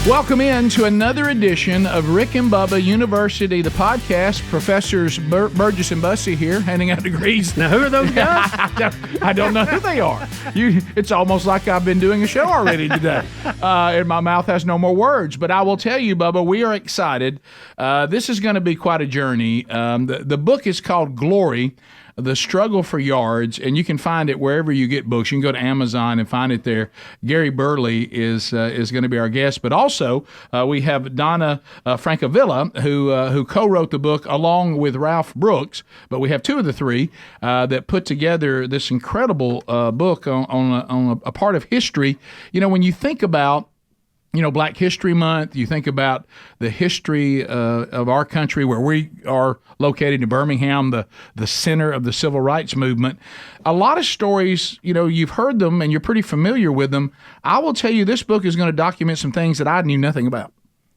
Welcome in to another edition of Rick and Bubba University, the podcast. Professors Burgess and Bussey here, handing out degrees. Now, who are those guys? I don't know who they are. It's almost like I've been doing a show already today, and my mouth has no more words. But I will tell you, Bubba, we are excited. This is going to be quite a journey. The book is called Glory, The Struggle for Yards, and you can find it wherever you get books. You can go to Amazon and find it there. Gary Burley is going to be our guest, but also we have Donna Francavilla, who co-wrote the book along with Ralph Brooks. But we have two of the three that put together this incredible book on a part of history. You know, when you think about Black History Month, you think about the history of our country, where we are located in Birmingham, the center of the civil rights movement. A lot of stories, you've heard them and you're pretty familiar with them. I will tell you, this book is going to document some things that I knew nothing about.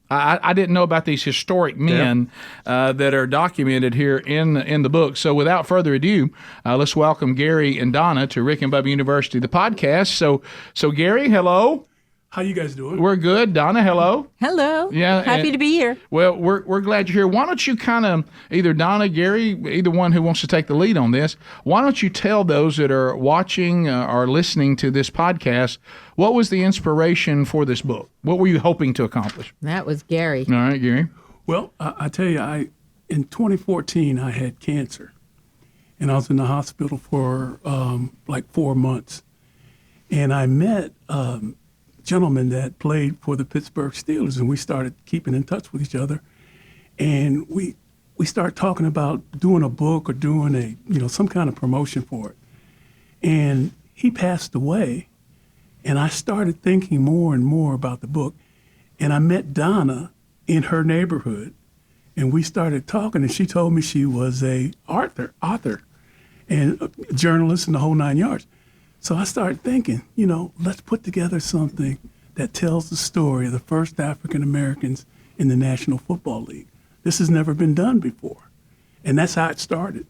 I didn't know about these historic men that are documented here in the book. So without further ado, let's welcome Gary and Donna to Rick and Bubba University, the podcast. So Gary, hello. How you guys doing? We're good. Donna, hello. Hello. Yeah. Happy to be here. Well, we're glad you're here. Why don't you kind of, either Donna, Gary, either one who wants to take the lead on this, why don't you tell those that are watching or listening to this podcast, what was the inspiration for this book? What were you hoping to accomplish? That was Gary. All right, Gary. Well, I tell you, in 2014, I had cancer, and I was in the hospital for like 4 months, and I met gentleman that played for the Pittsburgh Steelers, and we started keeping in touch with each other, and we started talking about doing a book or doing some kind of promotion for it. And he passed away, and I started thinking more and more about the book, and I met Donna in her neighborhood, and we started talking, and she told me she was a author and a journalist and the whole 9 yards. So I started thinking, let's put together something that tells the story of the first African Americans in the National Football League. This has never been done before. And that's how it started.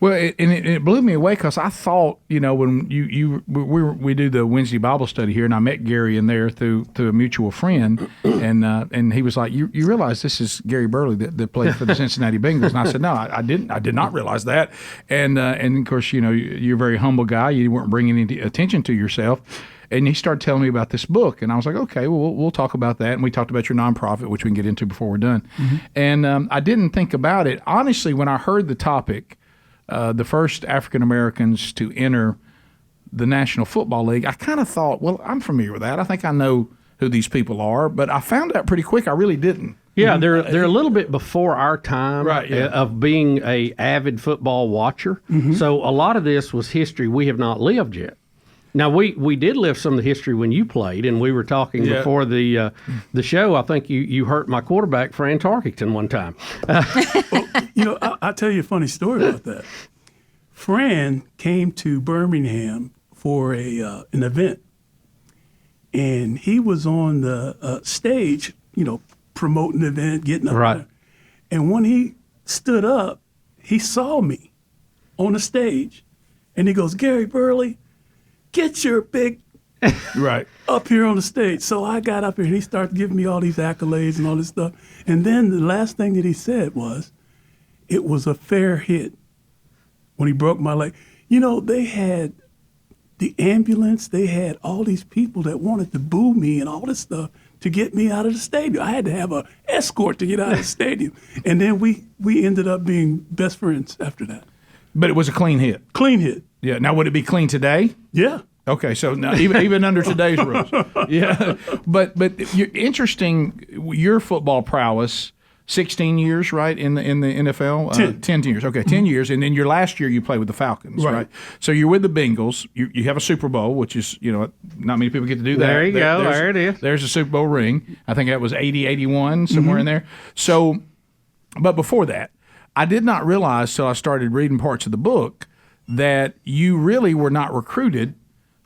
Well, it blew me away, because I thought, when we do the Wednesday Bible study here, and I met Gary in there through a mutual friend, and he was like, you realize this is Gary Burley that played for the Cincinnati Bengals? And I said, no, I didn't. I did not realize that. And of course, you're a very humble guy. You weren't bringing any attention to yourself. And he started telling me about this book, and I was like, okay, well, we'll talk about that. And we talked about your nonprofit, which we can get into before we're done. Mm-hmm. And I didn't think about it. Honestly, when I heard the topic, the first African Americans to enter the National Football League, I kind of thought, well, I'm familiar with that. I think I know who these people are, but I found out pretty quick I really didn't. Yeah, they're a little bit before our time, right, yeah, of being a avid football watcher. Mm-hmm. So a lot of this was history we have not lived yet. Now, we did live some of the history when you played, and we were talking before the show. I think you hurt my quarterback, Fran Tarkington, one time. Well, I'll tell you a funny story about that. Fran came to Birmingham for an event, and he was on the stage, promoting the event, getting up there. And when he stood up, he saw me on the stage, and he goes, "Gary Burley, get your big right up here on the stage." So I got up here, and he started giving me all these accolades and all this stuff. And then the last thing that he said was, it was a fair hit when he broke my leg. They had the ambulance. They had all these people that wanted to boo me and all this stuff to get me out of the stadium. I had to have an escort to get out of the stadium. And then we ended up being best friends after that. But it was a clean hit. Clean hit. Yeah. Now, would it be clean today? Yeah. Okay, so now, even under today's rules, yeah. But you're interesting. Your football prowess, 16 years, right, in the NFL. 10 years. Okay, 10 years, and then your last year you played with the Falcons, right? So you're with the Bengals. You have a Super Bowl, which is not many people get to do that. There you go. There it is. There's a Super Bowl ring. I think that was 80, 81, somewhere in there. So, but before that, I did not realize till I started reading parts of the book that you really were not recruited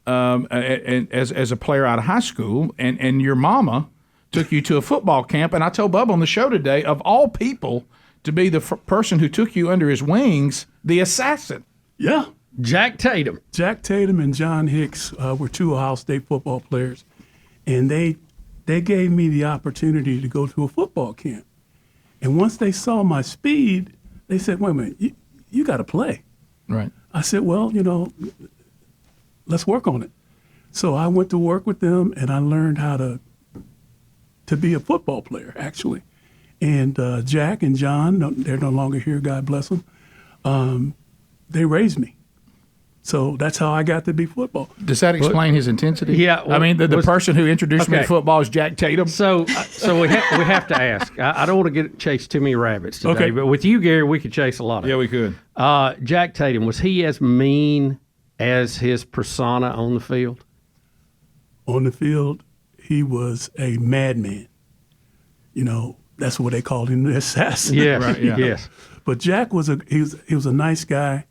as a player out of high school, and your mama took you to a football camp. And I told Bubba on the show today, of all people, to be the person who took you under his wings, the assassin. Yeah. Jack Tatum. Jack Tatum and John Hicks were two Ohio State football players, and they they gave me the opportunity to go to a football camp. And once they saw my speed, they said, wait a minute, you got to play. Right. I said, well, let's work on it. So I went to work with them, and I learned how to be a football player, actually. And Jack and John, they're no longer here, God bless them, they raised me. So that's how I got to be football. Does that explain his intensity? Yeah. I mean, the person who introduced me to football is Jack Tatum. So we have to ask. I don't want to chase too many rabbits today, Okay. but with you, Gary, we could chase a lot of Yeah, them. we could. Jack Tatum, was he as mean as his persona on the field? On the field, he was a madman. That's what they called him, the assassin. Yes, Right, yeah. yes. But Jack he was a nice guy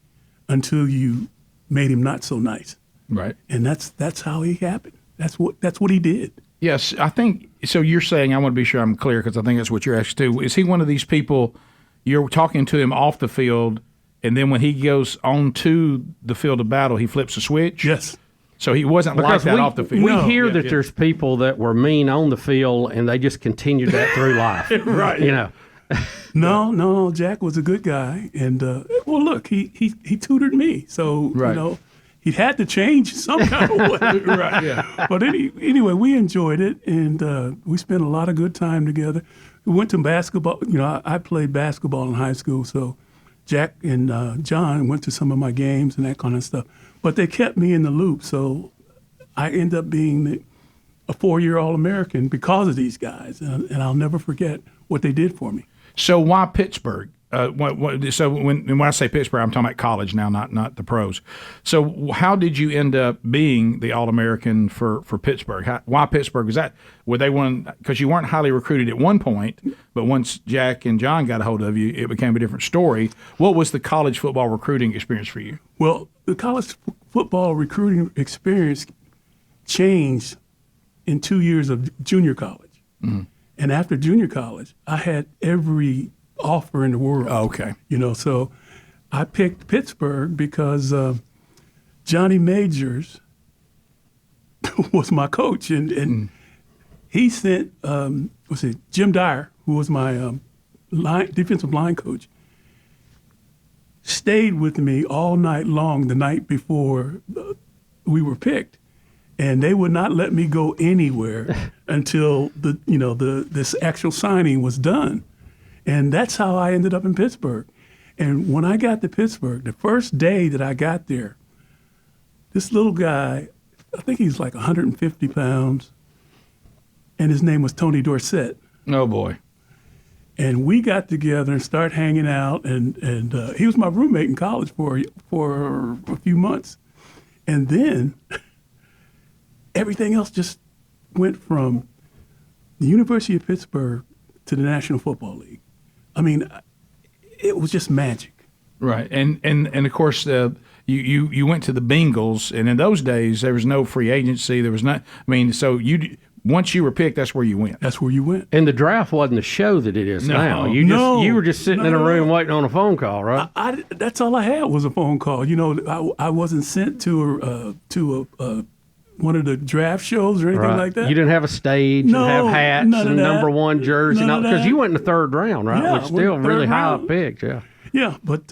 until you made him not so nice. Right. And that's how he happened. That's what he did. Yes, I think so. You're saying, I want to be sure I'm clear because I think that's what you're asking too. Is he one of these people you're talking to him off the field, and then when he goes on to the field of battle, he flips a switch? Yes. So he wasn't like that off the field. We hear Yeah, that yeah. there's people that were mean on the field and they just continued that through life. Right. No, Jack was a good guy, and well, look, he tutored me, so Right. he had to change some kind of way. Right, yeah. But anyway, we enjoyed it, and we spent a lot of good time together. We went to basketball. I played basketball in high school, so Jack and John went to some of my games and that kind of stuff. But they kept me in the loop, so I ended up being a 4-year All-American because of these guys, and I'll never forget what they did for me. So why Pittsburgh? So when I say Pittsburgh, I'm talking about college now, not the pros. So how did you end up being the All-American for Pittsburgh? Why Pittsburgh? Were they one? Because you weren't highly recruited at one point, but once Jack and John got a hold of you, it became a different story. What was the college football recruiting experience for you? Well, the college football recruiting experience changed in 2 years of junior college. Mm-hmm. And after junior college, I had every offer in the world. Oh, okay. So I picked Pittsburgh because Johnny Majors was my coach, and he sent Jim Dyer, who was my defensive line coach, stayed with me all night long the night before we were picked. And they would not let me go anywhere until this actual signing was done. And that's how I ended up in Pittsburgh. And when I got to Pittsburgh, the first day that I got there, this little guy, I think he's like 150 pounds, and his name was Tony Dorsett. Oh, boy. And we got together and started hanging out, and he was my roommate in college for a few months. And then everything else just went from the University of Pittsburgh to the National Football League. I mean, it was just magic. Right, and of course, you went to the Bengals, and in those days there was no free agency. There was not. I mean, so once you were picked, that's where you went. That's where you went. And the draft wasn't the show that it is now. You were just sitting in a room waiting on a phone call, right? That's all I had was a phone call. I wasn't sent to one of the draft shows or anything like that. You didn't have a stage and have hats and number one jersey, because you went in the third round, right? Yeah, Which still really high round. picked, yeah. Yeah, but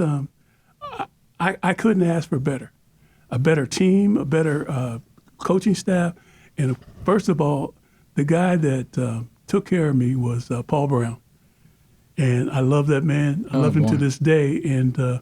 I couldn't ask for a better team, a better coaching staff, and first of all, the guy that took care of me was Paul Brown, and I love that man. I love him to this day, and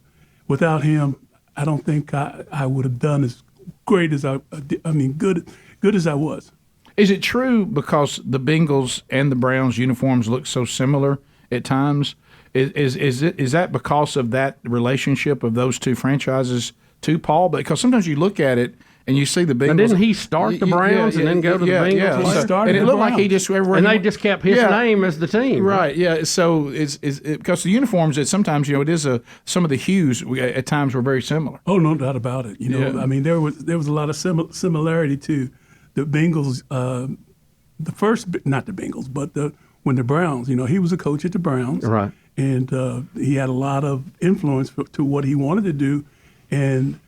without him, I don't think I would have done as great as good as I was. Is it true because the Bengals and the Browns uniforms look so similar at times? Is that because of that relationship of those two franchises to Paul? Because sometimes you look at it and you see the Bengals. And didn't he start the Browns and then go to the Bengals? Yeah. And it looked like he just and they just kept his name as the team. Right. Yeah. So because the uniforms, some of the hues at times were very similar. Oh, no doubt about it. I mean, there was a lot of similarity to the Bengals. Not the Bengals, but when the Browns. He was a coach at the Browns, right? And he had a lot of influence to what he wanted to do, and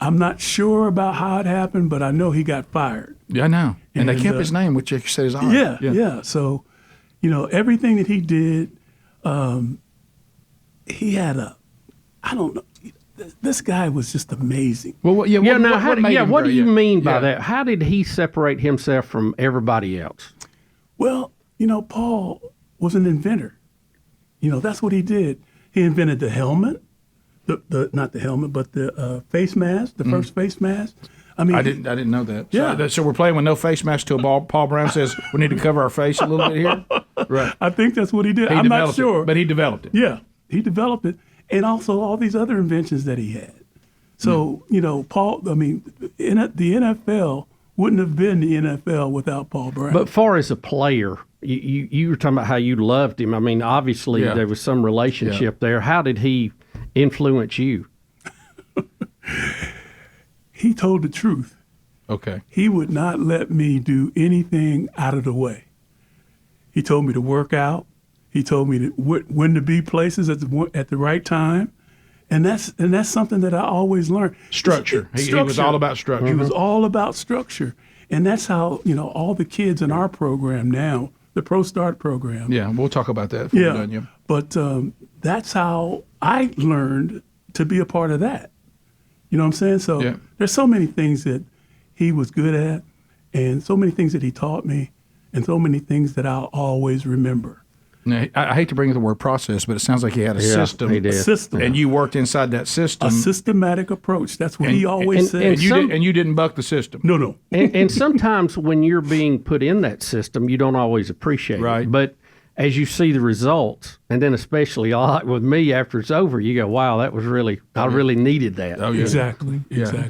I'm not sure about how it happened, but I know he got fired. Yeah, I know. And they kept his name, which you said is odd. Yeah. So, everything that he did, he had I don't know. This guy was just amazing. Well, what do you mean by that? How did he separate himself from everybody else? Well, Paul was an inventor. That's what he did. He invented the helmet, not the helmet, but the face mask, the first face mask. I mean, I didn't know that. Yeah. So we're playing with no face mask till Paul Brown says we need to cover our face a little bit here. Right. I think that's what he did. I'm not sure, but he developed it. Yeah, he developed it, and also all these other inventions that he had. So Paul. I mean, the NFL wouldn't have been the NFL without Paul Brown. But far as a player, you were talking about how you loved him. I mean, obviously there was some relationship there. How did he influence you? He told the truth. Okay. He would not let me do anything out of the way. He told me to work out. He told me when to be places at the right time. And that's something that I always learned. Structure. He was all about structure. He was all about structure. And that's how, all the kids in our program now, the Pro Start program. Yeah, we'll talk about that. We're done, But that's how I learned to be a part of that. You know what I'm saying? So there's so many things that he was good at, and so many things that he taught me, and so many things that I'll always remember. Now, I hate to bring the word process, but it sounds like he had a system. He did. A system. And you worked inside that system. A systematic approach. That's what he always said. And you didn't buck the system. No. And sometimes when you're being put in that system, you don't always appreciate it. But as you see the results, and then especially with me after it's over, you go, wow, that was I really needed that. Oh, yeah. Exactly.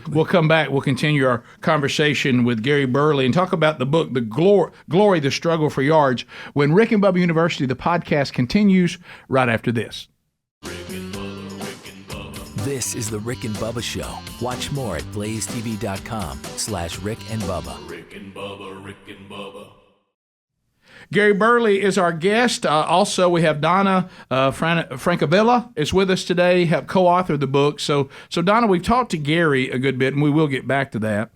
We'll come back. We'll continue our conversation with Gary Burley and talk about the book, The Glory, The Struggle for Yards, when Rick and Bubba University, the podcast, continues right after this. This is the Rick and Bubba Show. Watch more at blazetv.com/Rick and Bubba. Rick and Bubba, Rick and Bubba. Gary Burley is our guest. Also, we have Donna Francavilla is with us today, have co-authored the book. So Donna, we've talked to Gary a good bit, and we will get back to that.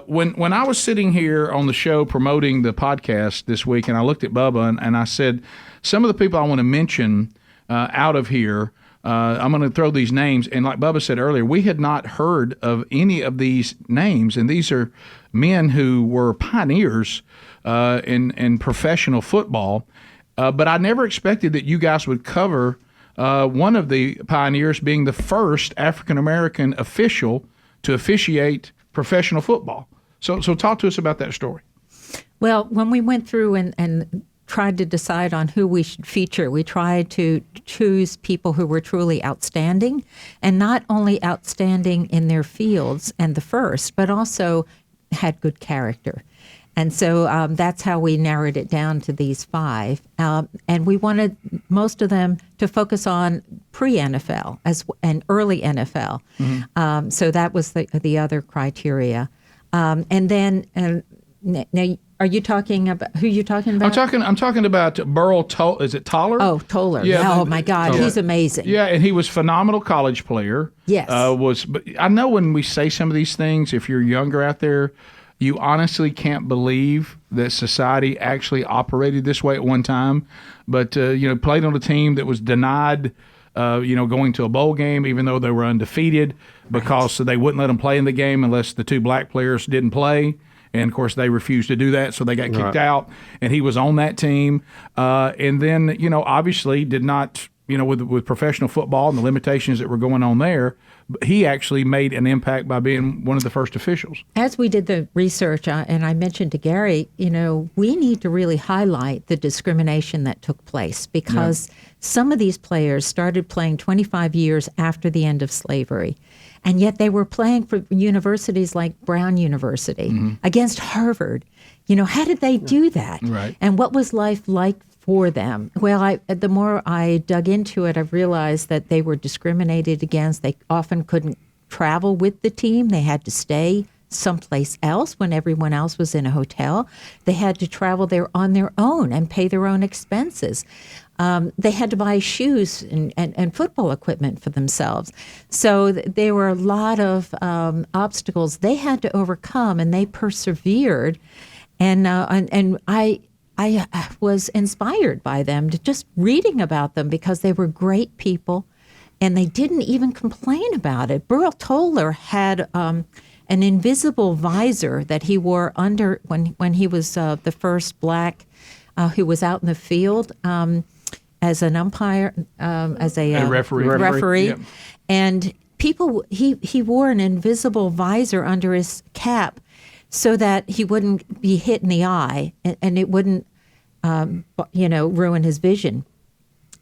When I was sitting here on the show promoting the podcast this week, and I looked at Bubba, and I said, some of the people I want to mention out of here, I'm going to throw these names. And like Bubba said earlier, we had not heard of any of these names, and these are men who were pioneers in professional football, but I never expected that you guys would cover one of the pioneers being the first African-American official to officiate professional football. So talk to us about that story. Well, when we went through and tried to decide on who we should feature, we tried to choose people who were truly outstanding, and not only outstanding in their fields and the first, but also had good character. And so that's how we narrowed it down to these 5. And we wanted most of them to focus on pre-NFL and early NFL. Mm-hmm. So that was the other criteria. And then now, are you talking about who you're talking about? I'm talking about Burl. Is it Toller? Oh, Toller. Yeah. Oh my God, he's amazing. Yeah, and he was a phenomenal college player. Yes. But I know when we say some of these things, if you're younger out there, you honestly can't believe that society actually operated this way at one time. But played on a team that was denied, going to a bowl game, even though they were undefeated, because they wouldn't let them play in the game unless the 2 black players didn't play. And, of course, they refused to do that, so they got kicked out. And he was on that team. And then, obviously did not, with professional football and the limitations that were going on there, he actually made an impact by being one of the first officials. As we did the research, and I mentioned to Gary, we need to really highlight the discrimination that took place, because some of these players started playing 25 years after the end of slavery. And yet they were playing for universities like Brown University against Harvard. How did they do that? Right. And what was life like for them? Well, the more I dug into it, I realized that they were discriminated against. They often couldn't travel with the team. They had to stay someplace else when everyone else was in a hotel. They had to travel there on their own and pay their own expenses. They had to buy shoes and football equipment for themselves. So there were a lot of obstacles they had to overcome, and they persevered. And I was inspired by them, to just reading about them, because they were great people, and they didn't even complain about it. Burl Toller had an invisible visor that he wore under when he was the first black who was out in the field as an umpire, as a referee. Yep. And he wore an invisible visor under his cap so that he wouldn't be hit in the eye, and it wouldn't, ruin his vision.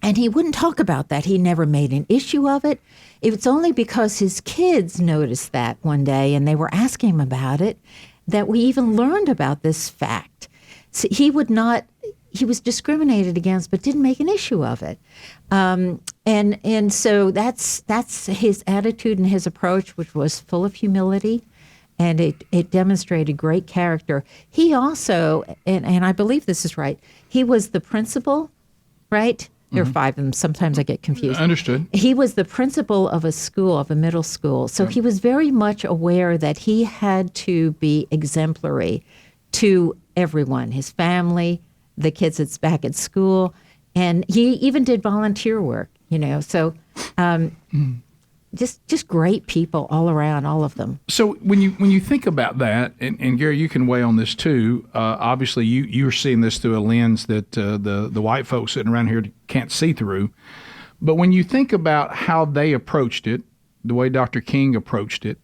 And he wouldn't talk about that. He never made an issue of it. It was only because his kids noticed that one day and they were asking him about it that we even learned about this fact. So he was discriminated against, but didn't make an issue of it. And so that's his attitude and his approach, which was full of humility, and it demonstrated great character. He also, and I believe this is right, he was the principal, right? There are 5 of them. Sometimes I get confused. Understood. He was the principal of a middle school. So he was very much aware that he had to be exemplary to everyone, his family, the kids that's back at school. And he even did volunteer work, So just great people all around, all of them. So when you think about that, and Gary, you can weigh on this too. Obviously, you're seeing this through a lens that the white folks sitting around here can't see through. But when you think about how they approached it, the way Dr. King approached it,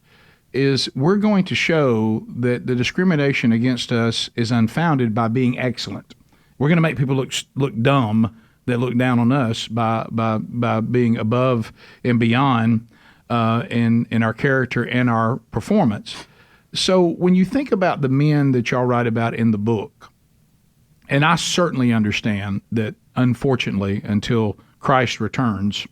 is we're going to show that the discrimination against us is unfounded by being excellent. We're going to make people look dumb that look down on us by being above and beyond in our character and our performance. So when you think about the men that y'all write about in the book, and I certainly understand that, unfortunately, until Christ returns,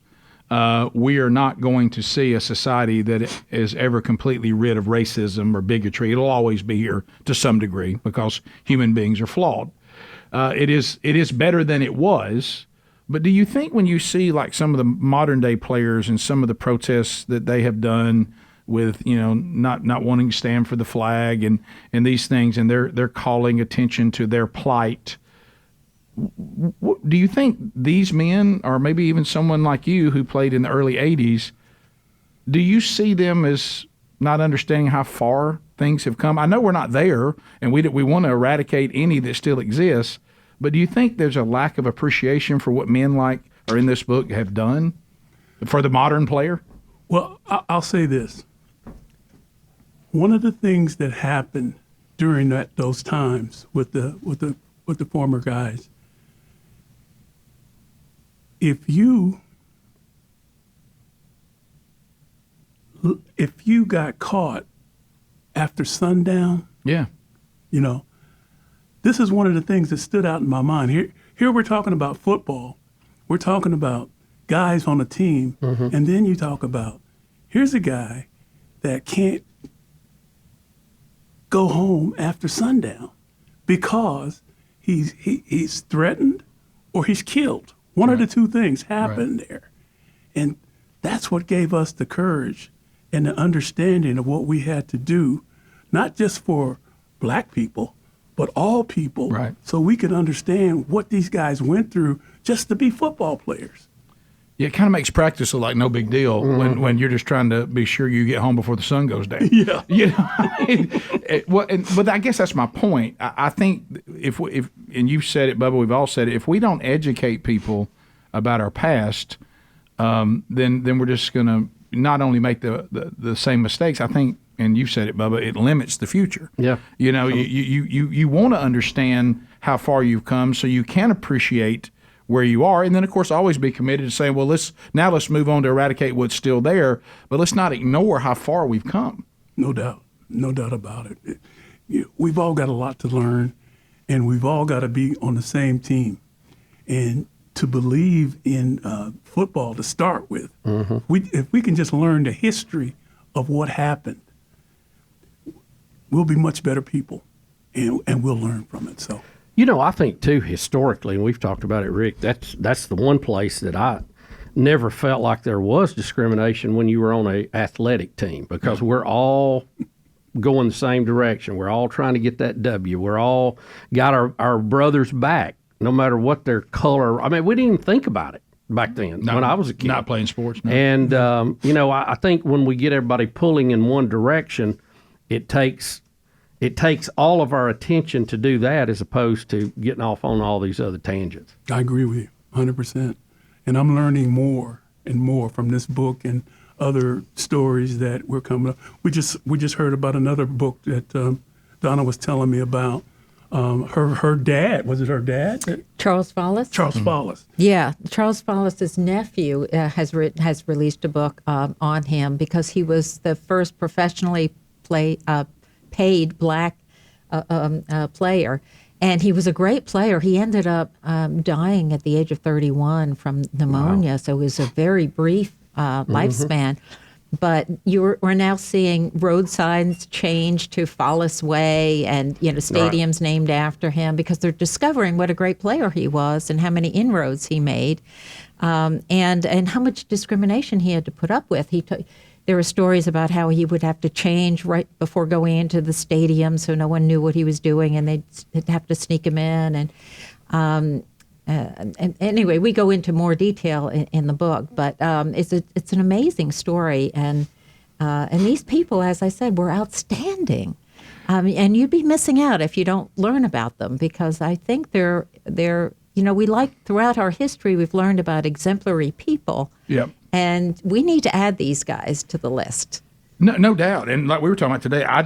we are not going to see a society that is ever completely rid of racism or bigotry. It'll always be here to some degree because human beings are flawed. It is better than it was. But do you think when you see like some of the modern day players and some of the protests that they have done with, not wanting to stand for the flag and these things, and they're calling attention to their plight, do you think these men, or maybe even someone like you who played in the early 80s, do you see them as not understanding how far things have come? I know we're not there, and we want to eradicate any that still exists, but do you think there's a lack of appreciation for what men like are in this book have done for the modern player? Well, I'll say this. One of the things that happened during those times with the former guys, if you got caught after sundown, this is one of the things that stood out in my mind. Here we're talking about football. We're talking about guys on a team. Mm-hmm. And then you talk about, here's a guy that can't go home after sundown because he's threatened or he's killed. One of the two things happened there. And that's what gave us the courage and the understanding of what we had to do, not just for black people, but all people, so we could understand what these guys went through just to be football players. Yeah, it kind of makes practice look like no big deal when you're just trying to be sure you get home before the sun goes down. Yeah, but I guess that's my point. I think if and you've said it, Bubba, we've all said it. If we don't educate people about our past, then we're just going to not only make the same mistakes. I think, and you said it, Bubba, it limits the future. Yeah, you want to understand how far you've come so you can appreciate where you are, and then of course always be committed to saying, well, let's move on to eradicate what's still there, but let's not ignore how far we've come. No doubt about it. We've all got a lot to learn, and we've all got to be on the same team, and to believe in football to start with. Mm-hmm. If we can just learn the history of what happened, we'll be much better people, and we'll learn from it. So. I think, too, historically, and we've talked about it, Rick, that's the one place that I never felt like there was discrimination when you were on an athletic team, because we're all going the same direction. We're all trying to get that W. We're all got our brothers back, no matter what their color. I mean, we didn't even think about it back then when I was a kid. Not playing sports. No. And, I think when we get everybody pulling in one direction, it takes all of our attention to do that as opposed to getting off on all these other tangents. I agree with you 100%. And I'm learning more and more from this book and other stories that we're coming up. We just heard about another book that Donna was telling me about. Her dad, was it her dad? Charles Follis? Charles Follis. Yeah, Charles Follis's nephew has released a book on him because he was the first professionally paid black player. And he was a great player. He ended up dying at the age of 31 from pneumonia, wow. So it was a very brief lifespan. But we're now seeing road signs change to Follis Way and stadiums named after him because they're discovering what a great player he was and how many inroads he made, and how much discrimination he had to put up with. There were stories about how he would have to change right before going into the stadium so no one knew what he was doing, and they'd have to sneak him in. And anyway, we go into more detail in the book, but it's an amazing story, and these people, as I said, were outstanding, and you'd be missing out if you don't learn about them because I think they're we throughout our history we've learned about exemplary people. Yep. And we need to add these guys to the list. No doubt. And like we were talking about today, I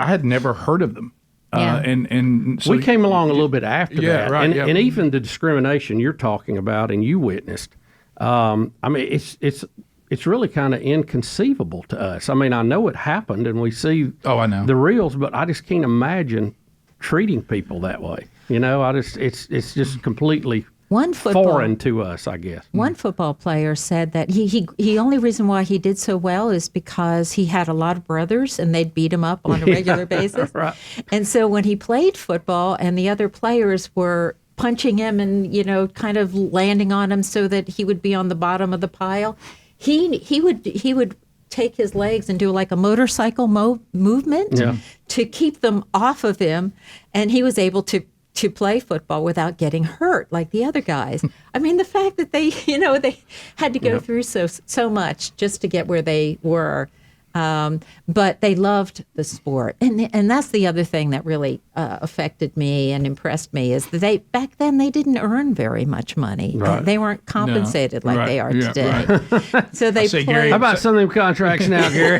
had never heard of them. Yeah. And so we came along a little bit after that. Right, and even the discrimination you're talking about and you witnessed, it's really kind of inconceivable to us. I mean, I know it happened and we see I know. the reels, but I just can't imagine treating people that way. It's just completely foreign to us, I guess. One football player said that he only reason why he did so well is because he had a lot of brothers and they'd beat him up on a regular basis. Right. And so when he played football and the other players were punching him and kind of landing on him so that he would be on the bottom of the pile, he would take his legs and do like a motorcycle movement to keep them off of him, and he was able to play football without getting hurt like the other guys. I mean, the fact that they had to go through so much just to get where they were, but they loved the sport, and that's the other thing that really affected me and impressed me is that back then they didn't earn very much money. Right. They weren't compensated like they are today. Right. So they played. Gary, how about some of them contracts now, Gary?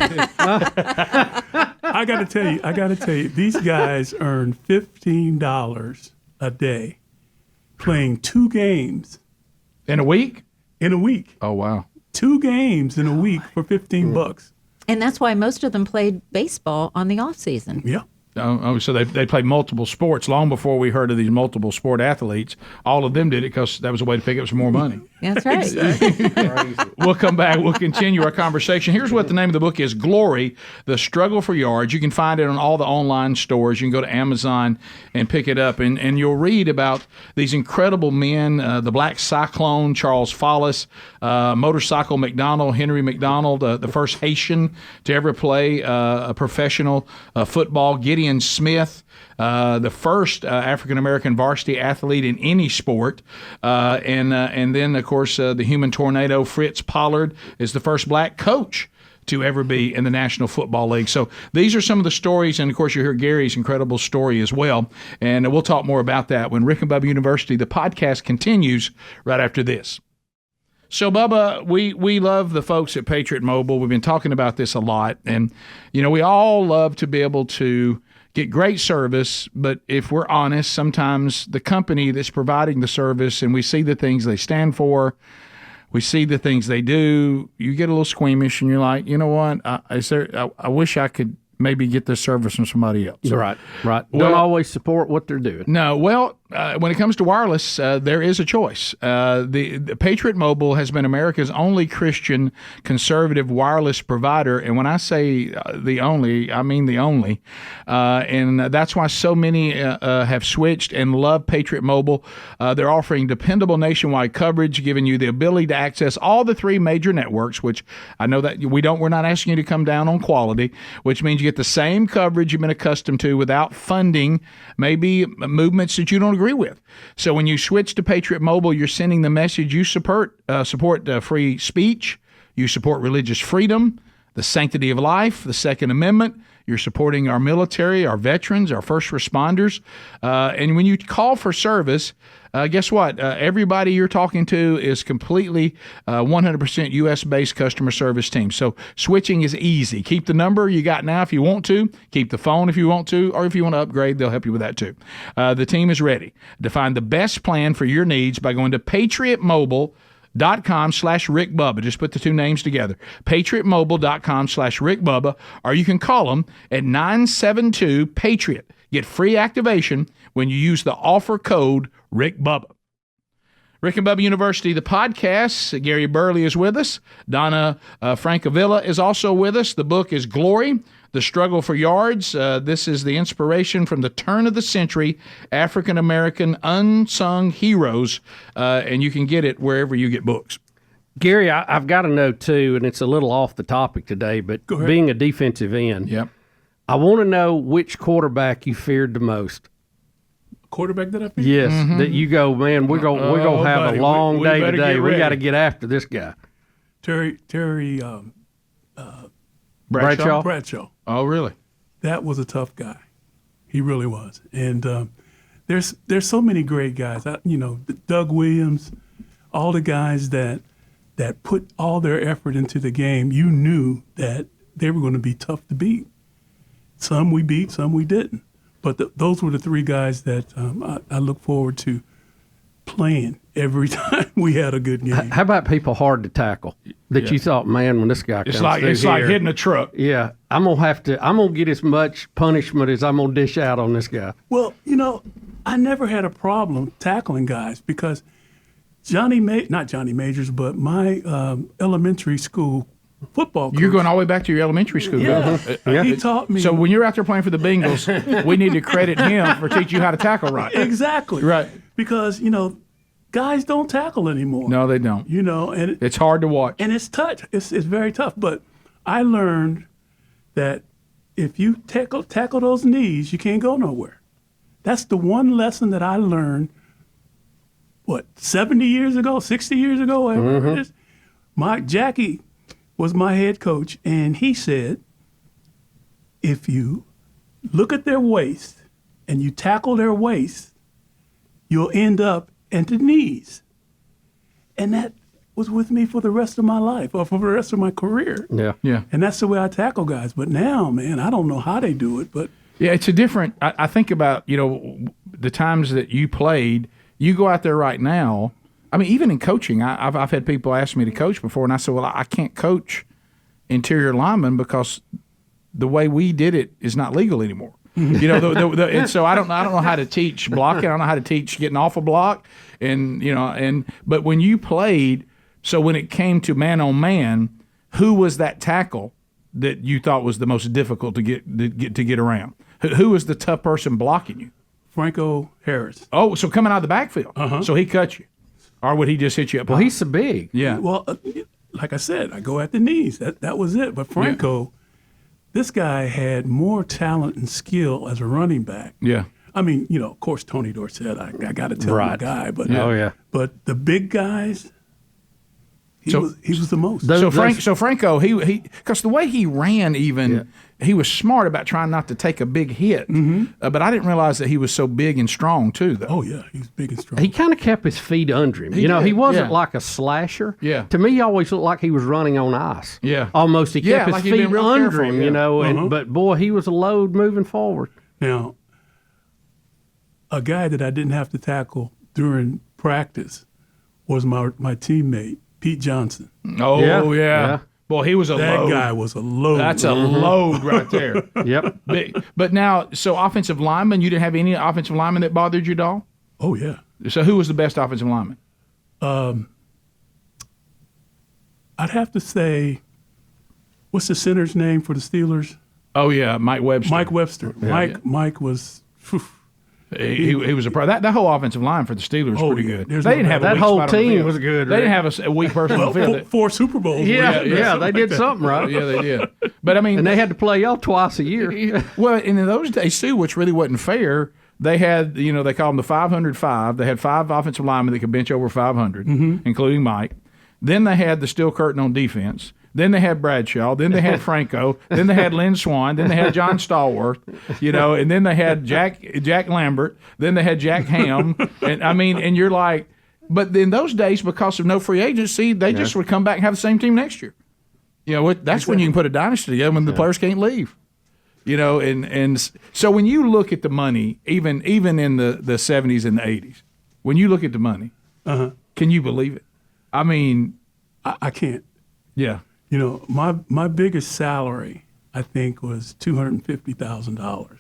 I got to tell you, these guys earn $15 a day playing 2 games. In a week? In a week. Oh, wow. 2 games in a week for $15. And that's why most of them played baseball on the off season. Yeah. So they played multiple sports long before we heard of these multiple sport athletes. All of them did it because that was a way to pick up some more money. That's right. We'll come back. We'll continue our conversation. Here's what the name of the book is: Glory, The Struggle for Yards. You can find it on all the online stores. You can go to Amazon and pick it up. And you'll read about these incredible men, the Black Cyclone, Charles Follis, Motorcycle McDonald, Henry McDonald, the first Haitian to ever play a professional football, Gideon Smith, the first African-American varsity athlete in any sport. And then, of course, the human tornado, Fritz Pollard, is the first black coach to ever be in the National Football League. So these are some of the stories, and, of course, you hear Gary's incredible story as well. And we'll talk more about that when Rick and Bubba University, the podcast, continues right after this. So, Bubba, we love the folks at Patriot Mobile. We've been talking about this a lot. And, we all love to be able to get great service, but if we're honest, sometimes the company that's providing the service and we see the things they stand for, we see the things they do, you get a little squeamish and you're like, you know what, I wish I could maybe get this service from somebody else. Right. Don't always support what they're doing. No, well, when it comes to wireless, there is a choice. The Patriot Mobile has been America's only Christian conservative wireless provider, and when I say the only, I mean the only. And that's why so many have switched and love Patriot Mobile. They're offering dependable nationwide coverage, giving you the ability to access all the 3 major networks, which I know that we're not asking you to come down on quality, which means you get the same coverage you've been accustomed to without funding maybe movements that you don't agree with. So when you switch to Patriot Mobile, you're sending the message you support free speech, you support religious freedom, the sanctity of life, the Second Amendment. You're supporting our military, our veterans, our first responders. And when you call for service, guess what? Everybody you're talking to is completely 100% U.S.-based customer service team. So switching is easy. Keep the number you got now if you want to. Keep the phone if you want to. Or if you want to upgrade, they'll help you with that too. The team is ready to find the best plan for your needs by going to patriotmobile.com/Rick Bubba. Just put the 2 names together. patriotmobile.com/Rick Bubba. Or you can call them at 972-PATRIOT. Get free activation when you use the offer code Rick Bubba. Rick and Bubba University, the podcast. Gary Burley is with us. Donna Francavilla is also with us. The book is Glory, The Struggle for Yards. This is the inspiration from the turn of the century, African-American Unsung Heroes, and you can get it wherever you get books. Gary, I've got to know, too, and it's a little off the topic today, but being a defensive end, Yep. I want to know which quarterback you feared the most. Quarterback that I feared? Yes, that you go, man, we're gonna have buddy, a long we day better today. get We ready. got to get after this guy. Terry Bradshaw? Oh, really? That was a tough guy. He really was. And there's so many great guys. Doug Williams, all the guys that put all their effort into the game. You knew that they were going to be tough to beat. Some we beat, some we didn't. But those were the 3 guys that I look forward to playing every time we had a good game. How about people hard to tackle that you thought, man, when this guy comes through It's like hitting a truck. Yeah, I'm gonna get as much punishment as I'm gonna dish out on this guy. Well, I never had a problem tackling guys because not Johnny Majors, but my elementary school football coach. You're going all the way back to your elementary school. Yeah. He taught me. So when you're out there playing for the Bengals, we need to credit him for teaching you how to tackle right. Exactly. Right. Because, guys don't tackle anymore. No, they don't. And It's hard to watch. And it's tough. It's very tough. But I learned that if you tackle those knees, you can't go nowhere. That's the one lesson that I learned, 70 years ago, 60 years ago, whatever it is. Jackie was my head coach, and he said, if you look at their waist and you tackle their waist, you'll end up at the knees. And that was with me for the rest of my life, or for the rest of my career. Yeah. And that's the way I tackle guys. But now, man, I don't know how they do it, but Yeah, it's a different. I think about the times that you played. You go out there right now. I mean, even in coaching, I've had people ask me to coach before, and I said, well, I can't coach interior linemen because the way we did it is not legal anymore. And so I don't know how to teach blocking. I don't know how to teach getting off a block, but when you played, so when it came to man on man, who was that tackle that you thought was the most difficult to get around? Who was the tough person blocking you? Franco Harris. Oh, so coming out of the backfield. So he cut you. Or would he just hit you up? Well, he's so big. Yeah. Well, like I said, I go at the knees. That was it. But Franco, this guy had more talent and skill as a running back. Yeah. I mean, of course, Tony Dorsett, I got to tell my guy. But But the big guys, he was the most. So Franco, he because the way he ran, he was smart about trying not to take a big hit. But I didn't realize that he was so big and strong too, though. Oh yeah, he was big and strong. He kind of kept his feet under him. He wasn't like a slasher. Yeah. To me, he always looked like he was running on ice. Yeah. Almost. He kept his like he'd been feet real under careful, him, but boy, he was a load moving forward. Now, a guy that I didn't have to tackle during practice was my teammate, Pete Johnson. Oh, yeah. Boy, he was a load. That guy was a load. That's a load right there. Yep. But now, so offensive linemen, you didn't have any offensive linemen that bothered you at all? Oh, yeah. So who was the best offensive lineman? I'd have to say, what's the center's name for the Steelers? Oh, yeah, Mike Webster. Mike Webster. Mike was. He was a pro. That whole offensive line for the Steelers was pretty good. There's They no didn't have doubt. a That weak whole spot on the team field. was good, They Rick. didn't have a weak person on the field. Four Super Bowls. Yeah, they did that. something right. Yeah, they did. But I mean, And they had to play y'all twice a year. well, and in those days too, which really wasn't fair. They had, they called them the 505. They had 5 offensive linemen that could bench over 500, including Mike. Then they had the steel curtain on defense. Then they had Bradshaw. Then they had Franco. Then they had Lynn Swan. Then they had John Stallworth. And then they had Jack Lambert. Then they had Jack Ham. And you're like, but in those days, because of no free agency, they just would come back and have the same team next year. That's when you can put a dynasty together when the players can't leave. And so when you look at the money, even in the 70s and the 80s, when you look at the money, can you believe it? I mean, I can't. Yeah. My biggest salary, I think, was $250,000.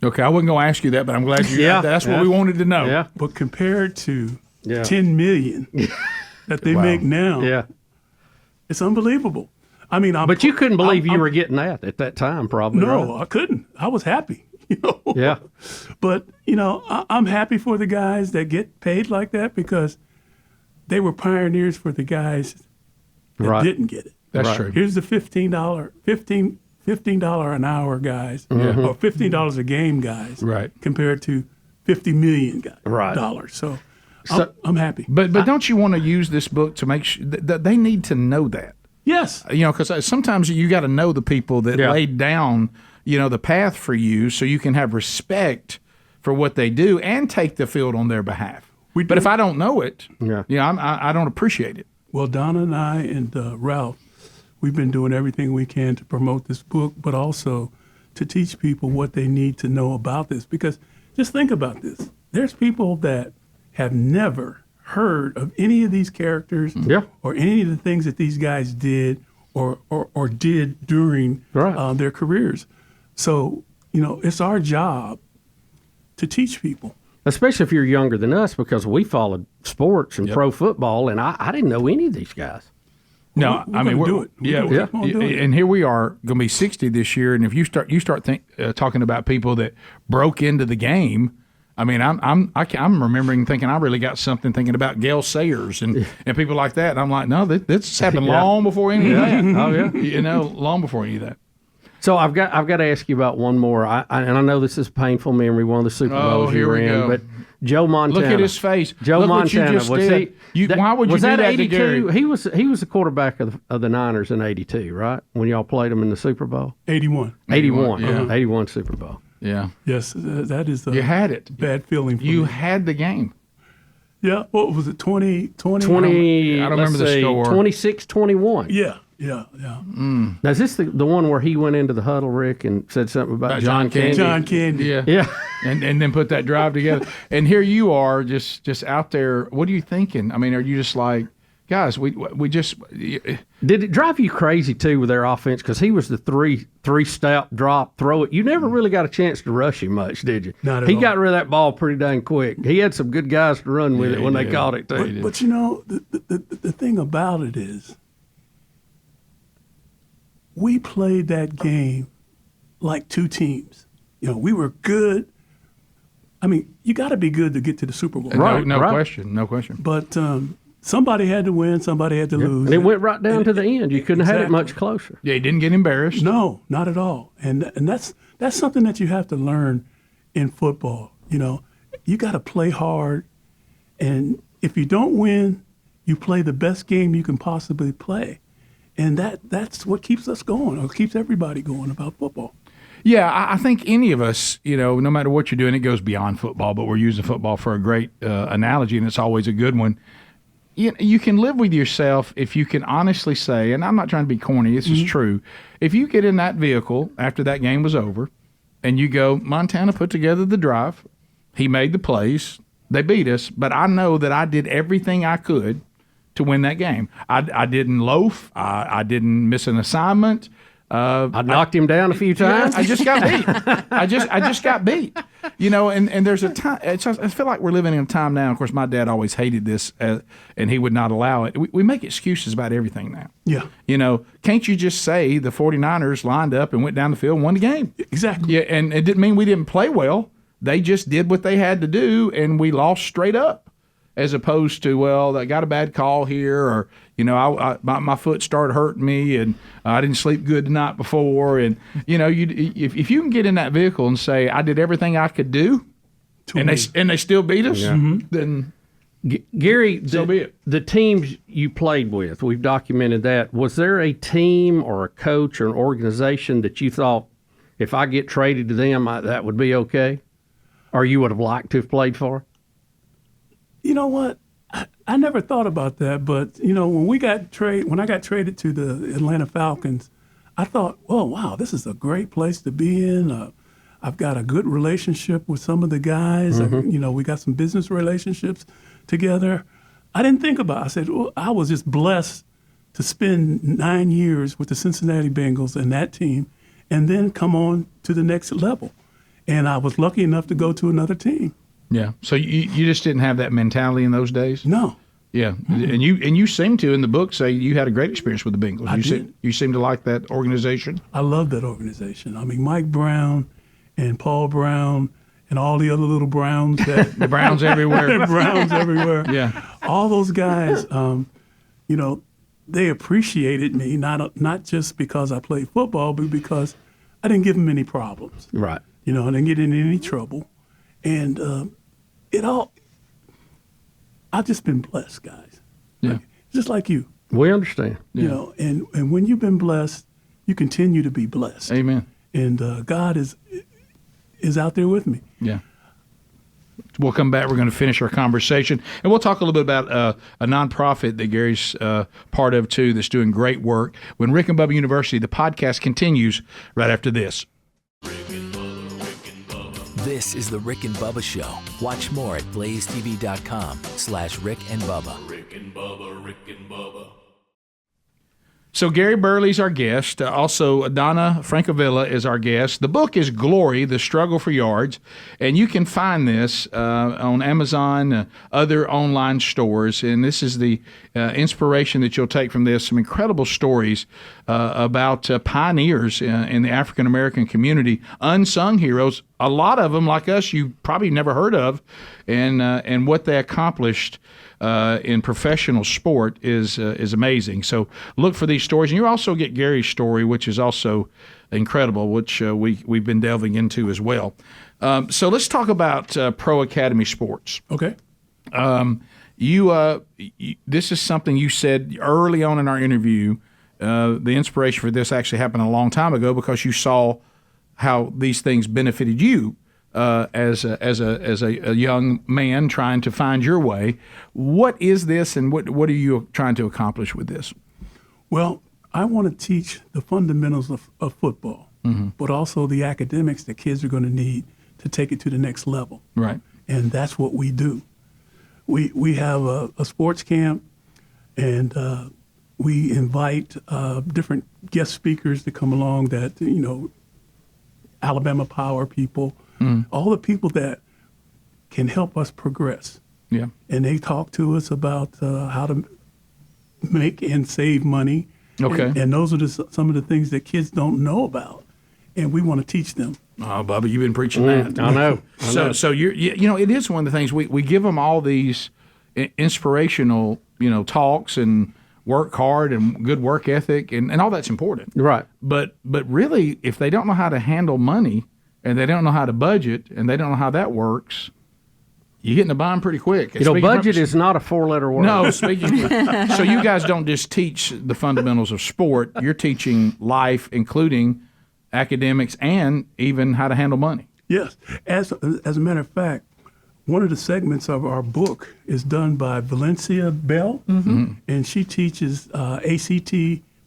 Okay, I wasn't going to ask you that, but I'm glad you got that. That's what we wanted to know. Yeah. But compared to $10 million that they make now, it's unbelievable. I mean, But you couldn't believe you were getting that at that time, probably. No, right? I couldn't. I was happy. Yeah. But I'm happy for the guys that get paid like that because they were pioneers for the guys that didn't get it. That's true. Here's the $15 an hour guys, or $15 a game guys, compared to $50 million dollars. So I'm happy. But don't you want to use this book to make sure that they need to know that? Yes. Because sometimes you got to know the people that laid down, the path for you, so you can have respect for what they do and take the field on their behalf. But if I don't know it, I don't appreciate it. Well, Donna and I and Ralph, we've been doing everything we can to promote this book, but also to teach people what they need to know about this. Because just think about this. There's people that have never heard of any of these characters or any of the things that these guys did or did during their careers. So, it's our job to teach people. Especially if you're younger than us, because we followed sports and pro football, and I didn't know any of these guys. No, we're do it. And here we are going to be 60 this year, and if you start talking about people that broke into the game, I mean, I'm remembering thinking I really got something thinking about Gail Sayers and people like that. And I'm like, no, this happened long before any of that. Oh yeah, long before any of that. So I've got to ask you about one more, and I know this is a painful memory, one of the Super Bowls you were in, but Joe Montana. Look at his face. Joe Look Montana. What you just was did. Why would you was do that that 82? to Gary? He was the quarterback of the Niners in 82, right? When y'all played them in the Super Bowl. 81. 81 Super Bowl. Yeah. Yes, that is you had it. Bad feeling for you me. had the game. Yeah. What was it? 20? I don't remember the score. 26-21. Yeah. Now, is this the one where he went into the huddle, Rick, and said something about John Candy? John Candy. Yeah. and then put that drive together. And here you are just out there. What are you thinking? I mean, are you just like, guys, we just... Did it drive you crazy, too, with their offense? Because he was the three-step drop, throw it. You never really got a chance to rush him much, did you? Not at all. He all. got rid of that ball pretty dang quick. He had some good guys to run with it when they caught it, too. But the thing about it is, we played that game like two teams. We were good. I mean, you got to be good to get to the Super Bowl. No question. But somebody had to win, somebody had to lose. And it went right down to the end. You couldn't have had it much closer. Yeah, he didn't get embarrassed. No, not at all. And that's something that you have to learn in football. You got to play hard. And if you don't win, you play the best game you can possibly play. And that's what keeps us going, or keeps everybody going about football. Yeah, I think any of us, no matter what you're doing, it goes beyond football, but we're using football for a great analogy, and it's always a good one. You can live with yourself if you can honestly say, and I'm not trying to be corny, this is true, if you get in that vehicle after that game was over and you go, Montana put together the drive, he made the plays, they beat us, but I know that I did everything I could to win that game. I didn't loaf. I didn't miss an assignment. I knocked him down a few times. I just got beat. I just got beat. And there's a time. I feel like we're living in a time now. Of course, my dad always hated this, and he would not allow it. We make excuses about everything now. Yeah. Can't you just say the 49ers lined up and went down the field and won the game? Exactly. Yeah, and it didn't mean we didn't play well. They just did what they had to do, and we lost straight up, as opposed to, well, I got a bad call here, or, my foot started hurting me, and I didn't sleep good the night before. And, if you can get in that vehicle and say, I did everything I could do, and they still beat us, then Gary, so be it. The teams you played with, we've documented that. Was there a team or a coach or an organization that you thought, if I get traded to them, that would be okay? Or you would have liked to have played for? You know what? I never thought about that, but when I got traded to the Atlanta Falcons, I thought, oh wow, this is a great place to be in. I've got a good relationship with some of the guys. We got some business relationships together. I didn't think about it. I said, well, I was just blessed to spend 9 years with the Cincinnati Bengals and that team, and then come on to the next level. And I was lucky enough to go to another team. Yeah. So you just didn't have that mentality in those days? No. Yeah. And you seem to, in the book, say you had a great experience with the Bengals. I did. You seem to like that organization? I love that organization. I mean, Mike Brown and Paul Brown and all the other little Browns. The Browns everywhere. Browns everywhere. Yeah. All those guys, they appreciated me, not just because I played football, but because I didn't give them any problems. Right. I didn't get in any trouble. And I've just been blessed, guys. Yeah. Just like you. We understand. Yeah. And when you've been blessed, you continue to be blessed. Amen. And God is out there with me. Yeah. We'll come back. We're going to finish our conversation, and we'll talk a little bit about a nonprofit that Gary's part of, too, that's doing great work. When Rick and Bubba University, the podcast continues right after this. This is the Rick and Bubba Show. Watch more at blazetv.com/Rick and Bubba. Rick and Bubba, Rick and Bubba. So Gary Burley's our guest. Also, Donna Francavilla is our guest. The book is Glory, The Struggle for Yards, and you can find this on Amazon, other online stores, and this is the inspiration that you'll take from this, some incredible stories about pioneers in the African-American community, unsung heroes, a lot of them, like us, you probably never heard of, and what they accomplished in professional sport is amazing. So look for these stories, and you also get Gary's story, which is also incredible, which we've been delving into as well. So let's talk about Pro Academy sports. Okay. This is something you said early on in our interview. The inspiration for this actually happened a long time ago because you saw how these things benefited you. As a young man trying to find your way. What is this, and what are you trying to accomplish with this? Well, I want to teach the fundamentals of football, but also the academics that kids are going to need to take it to the next level. Right. And that's what we do. We have a sports camp, and we invite different guest speakers to come along that, Alabama Power people, all the people that can help us progress. Yeah. And they talk to us about how to make and save money. Okay. And those are some of the things that kids don't know about, and we want to teach them. Oh, Bubba, you've been preaching that. I know. So it is one of the things we give them all these inspirational, talks and work hard and good work ethic and all that's important. Right. But really, if they don't know how to handle money and they don't know how to budget and they don't know how that works, you get in a bind pretty quick. Budget is not a four-letter word. No, so you guys don't just teach the fundamentals of sport. You're teaching life, including academics and even how to handle money. Yes. As a matter of fact, one of the segments of our book is done by Valencia Bell, and she teaches ACT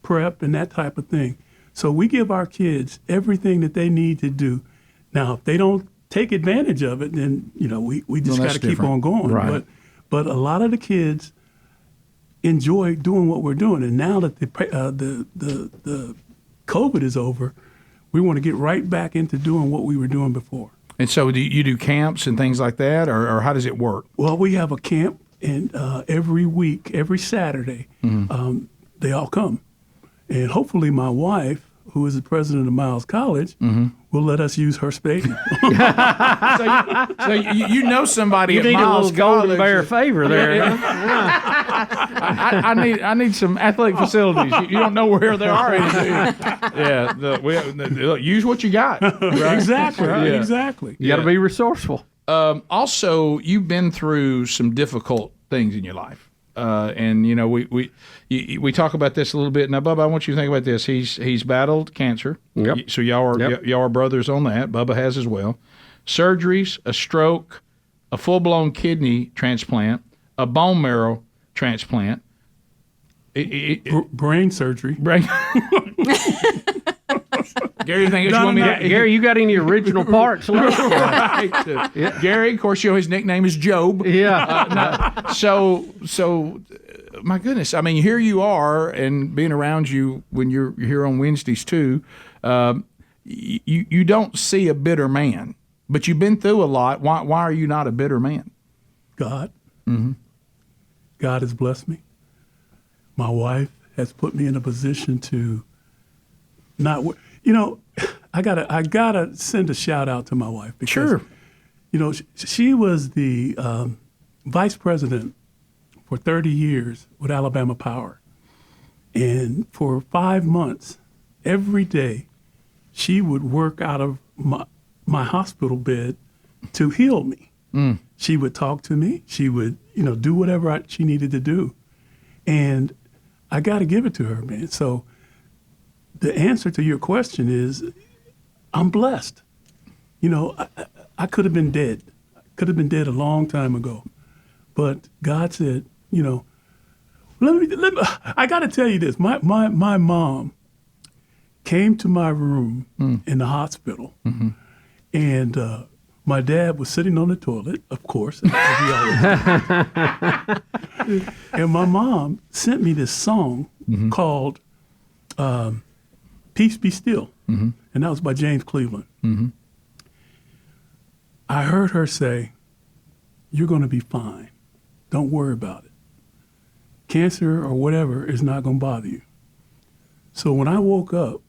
prep and that type of thing. So we give our kids everything that they need to do. Now, if they don't take advantage of it, then we just got to keep on going. Right. But a lot of the kids enjoy doing what we're doing, and now that the COVID is over, we want to get right back into doing what we were doing before. And so do you do camps and things like that, or how does it work? Well, we have a camp, and every week, every Saturday, they all come. And hopefully my wife, who is the president of Miles College, will let us use her stadium. so you know somebody You at need a Miles little Golden College. Bear favor there. I need some athletic facilities. You don't know where they are. Yeah, use what you got. Right? Exactly. Yeah. Exactly. You got to be resourceful. Also, you've been through some difficult things in your life. And you know we talk about this a little bit now. Bubba, I want you to think about this. He's battled cancer. Yep. So y'all are brothers on that. Bubba has as well. Surgeries, a stroke, a full-blown kidney transplant, a bone marrow transplant, Brain surgery. Brain. Gary, you think you want me to? Gary, you got any original parts left? Right. Gary, of course, his nickname is Job. Yeah. So, my goodness, I mean, here you are, and being around you when you're here on Wednesdays too, you don't see a bitter man, but you've been through a lot. Why are you not a bitter man? God. God has blessed me. My wife has put me in a position to not. I gotta send a shout out to my wife because, Sure. She was the vice president for 30 years with Alabama Power, and for 5 months, every day, she would work out of my hospital bed to heal me. She would talk to me. She would, do whatever she needed to do, and I got to give it to her, man. So the answer to your question is, I'm blessed. I could have been dead. Could have been dead a long time ago. But God said, I got to tell you this. My mom came to my room in the hospital, and my dad was sitting on the toilet, of course, as he always did. And my mom sent me this song called Peace Be Still, and that was by James Cleveland. I heard her say, "You're going to be fine. Don't worry about it. Cancer or whatever is not going to bother you." So when I woke up,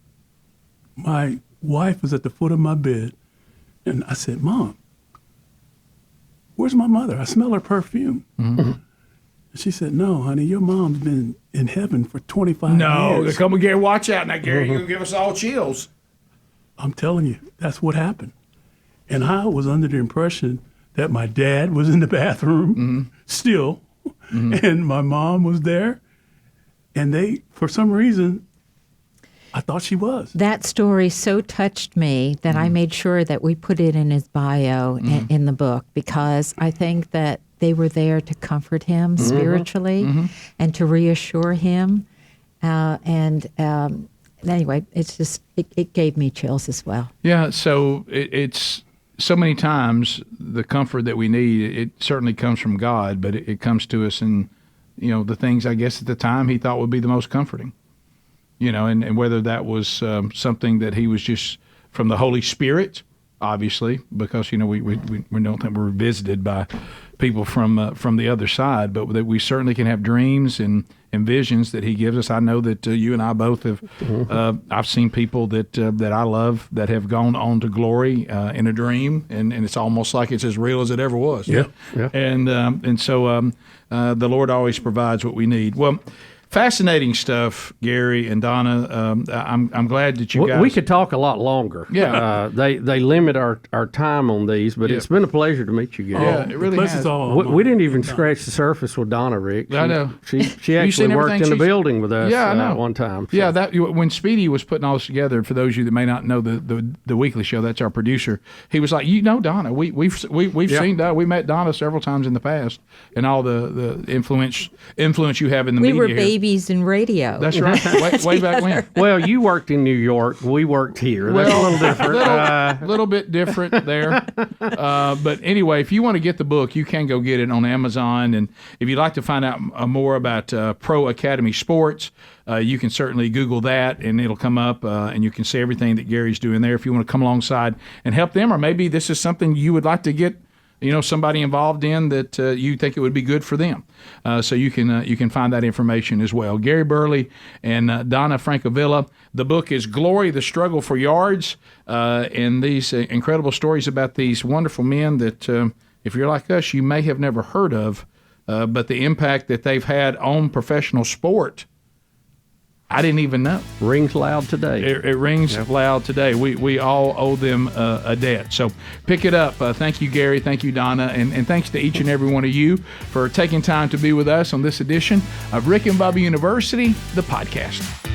my wife was at the foot of my bed, and I said, "Mom, where's my mother? I smell her perfume." She said, "No, honey, your mom's been in heaven for 25 years. Come on, Gary, watch out now, Gary. You're going to give us all chills. I'm telling you, that's what happened. And I was under the impression that my dad was in the bathroom still, and my mom was there. And for some reason, I thought she was. That story so touched me that I made sure that we put it in his bio in the book, because I think that they were there to comfort him spiritually and to reassure him. Anyway, it's just, it gave me chills as well. Yeah, so it's so many times the comfort that we need, it certainly comes from God, but it comes to us in, the things I guess at the time he thought would be the most comforting. And whether that was something that he was just from the Holy Spirit, obviously, because, we don't think we're visited by people from the other side, but that we certainly can have dreams and visions that he gives us. I know that you and I both have, I've seen people that I love that have gone on to glory in a dream, and it's almost like it's as real as it ever was. Yeah. And so the Lord always provides what we need. Well, fascinating stuff, Gary and Donna. I'm glad that you guys. We could talk a lot longer. Yeah. They limit our time on these, but it's been a pleasure to meet you, Gary. Yeah, it really has. We didn't even scratch the surface with Donna, Rick. I know. She actually worked in the building with us at one time. So. Yeah, when Speedy was putting all this together, for those of you that may not know the weekly show, that's our producer. He was like, Donna, we've seen Donna. We met Donna several times in the past, and all the influence you have in the media. We were here. TVs and radio. That's right. Way back when. Well, you worked in New York. We worked here. That's a little different. Little bit different there. But anyway, if you want to get the book, you can go get it on Amazon. And if you'd like to find out more about Pro Academy Sports, you can certainly Google that, and it'll come up, and you can see everything that Gary's doing there if you want to come alongside and help them, or maybe this is something you would like to get somebody involved in that you think it would be good for them. So you can find that information as well. Gary Burley and Donna Francavilla. The book is Glory, the Struggle for Yards, and these incredible stories about these wonderful men that, if you're like us, you may have never heard of, but the impact that they've had on professional sport, I didn't even know. Rings loud today. It rings loud today. We all owe them a debt. So pick it up. Thank you, Gary. Thank you, Donna. And thanks to each and every one of you for taking time to be with us on this edition of Rick and Bubba University, the podcast.